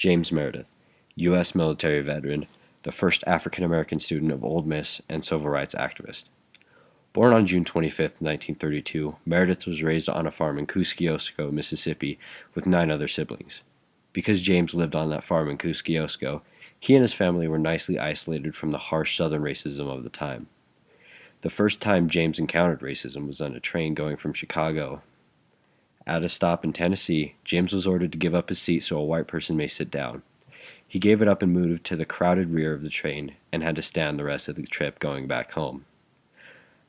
James Meredith, U.S. military veteran, the first African-American student of Ole Miss and civil rights activist. Born on June 25, 1932, Meredith was raised on a farm in Kosciuszko, Mississippi, with 9 other siblings. Because James lived on that farm in Kosciuszko, he and his family were nicely isolated from the harsh Southern racism of the time. The first time James encountered racism was on a train going from Chicago. At a stop in Tennessee, James was ordered to give up his seat so a white person may sit down. He gave it up and moved to the crowded rear of the train and had to stand the rest of the trip going back home.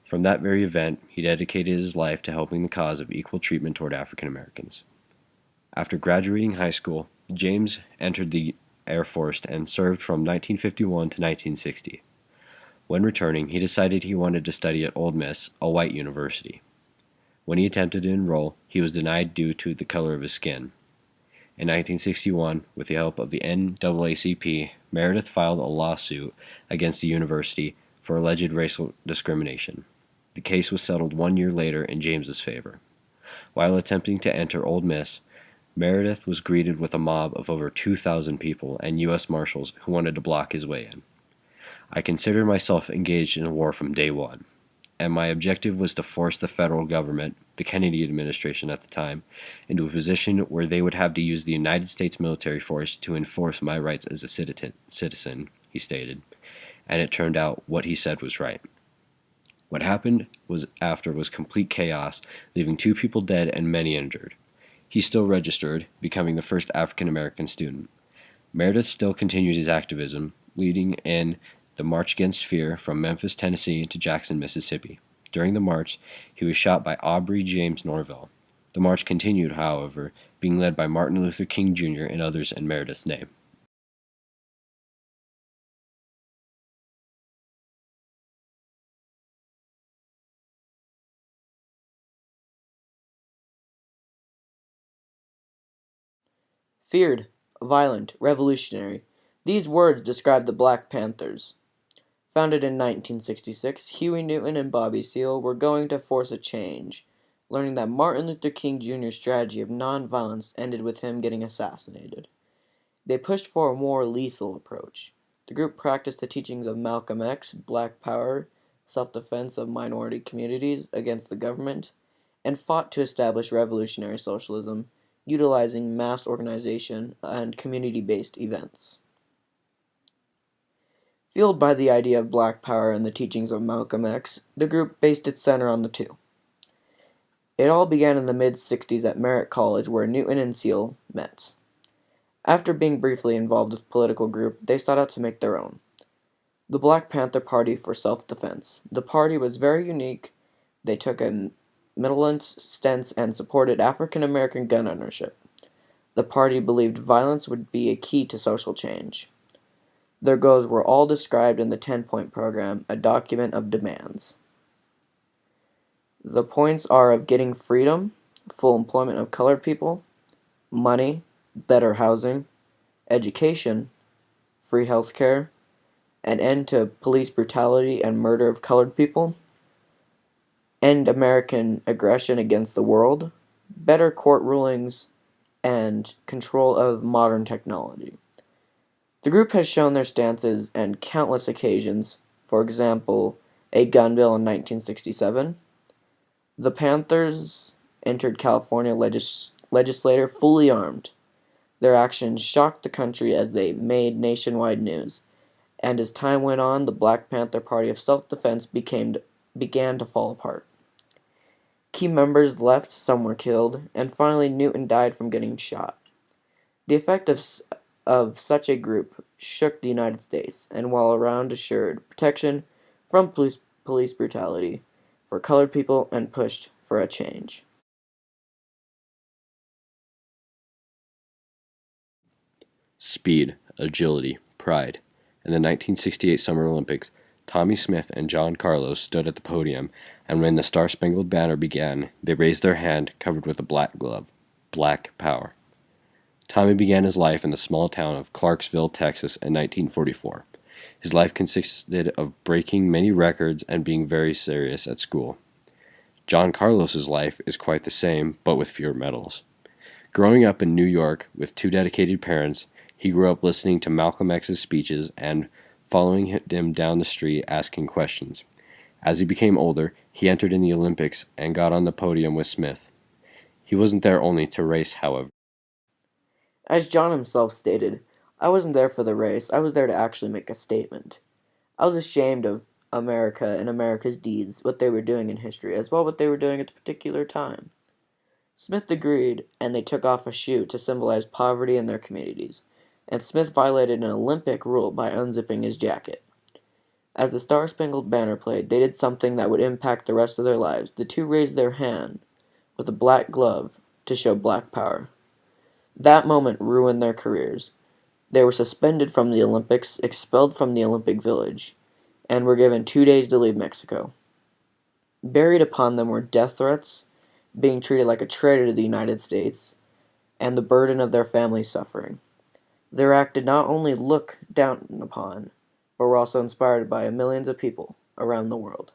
From that very event, he dedicated his life to helping the cause of equal treatment toward African Americans. After graduating high school, James entered the Air Force and served from 1951 to 1960. When returning, he decided he wanted to study at Ole Miss, a white university. When he attempted to enroll, he was denied due to the color of his skin. In 1961, with the help of the NAACP, Meredith filed a lawsuit against the university for alleged racial discrimination. The case was settled 1 year later in James's favor. While attempting to enter Ole Miss, Meredith was greeted with a mob of over 2,000 people and U.S. Marshals who wanted to block his way in. I considered myself engaged in a war from day one, and my objective was to force the federal government, the Kennedy administration at the time, into a position where they would have to use the United States military force to enforce my rights as a citizen, he stated, and it turned out what he said was right. What happened was complete chaos, leaving 2 people dead and many injured. He still registered, becoming the first African American student. Meredith still continued his activism, leading in the March Against Fear from Memphis, Tennessee to Jackson, Mississippi. During the march, he was shot by Aubrey James Norville. The march continued, however, being led by Martin Luther King Jr. and others in Meredith's name. Feared, violent, revolutionary. These words describe the Black Panthers. Founded in 1966, Huey Newton and Bobby Seale were going to force a change, learning that Martin Luther King Jr.'s strategy of nonviolence ended with him getting assassinated. They pushed for a more lethal approach. The group practiced the teachings of Malcolm X, Black Power, self-defense of minority communities against the government, and fought to establish revolutionary socialism, utilizing mass organization and community-based events. Fueled by the idea of Black Power and the teachings of Malcolm X, the group based its center on the two. It all began in the mid-60s at Merritt College, where Newton and Seale met. After being briefly involved with the political group, they sought out to make their own. The Black Panther Party for Self-Defense. The party was very unique. They took a militant stance and supported African American gun ownership. The party believed violence would be a key to social change. Their goals were all described in the 10-point program, a document of demands. The points are of getting freedom, full employment of colored people, money, better housing, education, free health care, an end to police brutality and murder of colored people, end American aggression against the world, better court rulings, and control of modern technology. The group has shown their stances on countless occasions, for example, a gun bill in 1967. The Panthers entered California legislature fully armed. Their actions shocked the country as they made nationwide news, and as time went on, the Black Panther Party of Self-Defense began to fall apart. Key members left, some were killed, and finally Newton died from getting shot. The effect of such a group shook the United States, and while around assured protection from police brutality for colored people and pushed for a change. Speed, agility, pride. In the 1968 Summer Olympics, Tommy Smith and John Carlos stood at the podium, and when the Star-Spangled Banner began, they raised their hand covered with a black glove. Black Power. Tommy began his life in the small town of Clarksville, Texas in 1944. His life consisted of breaking many records and being very serious at school. John Carlos's life is quite the same, but with fewer medals. Growing up in New York with 2 dedicated parents, He grew up listening to Malcolm X's speeches and following him down the street asking questions. As he became older, he entered in the Olympics and got on the podium with Smith. He wasn't there only to race, however. As John himself stated, I wasn't there for the race, I was there to actually make a statement. I was ashamed of America and America's deeds, what they were doing in history, as well what they were doing at the particular time. Smith agreed, and they took off a shoe to symbolize poverty in their communities, and Smith violated an Olympic rule by unzipping his jacket. As the Star Spangled Banner played, they did something that would impact the rest of their lives. The two raised their hand with a black glove to show black power. That moment ruined their careers. They were suspended from the Olympics, expelled from the Olympic Village, and were given 2 days to leave Mexico. Buried upon them were death threats, being treated like a traitor to the United States, and the burden of their family's suffering. Their act did not only look down upon, but were also inspired by millions of people around the world.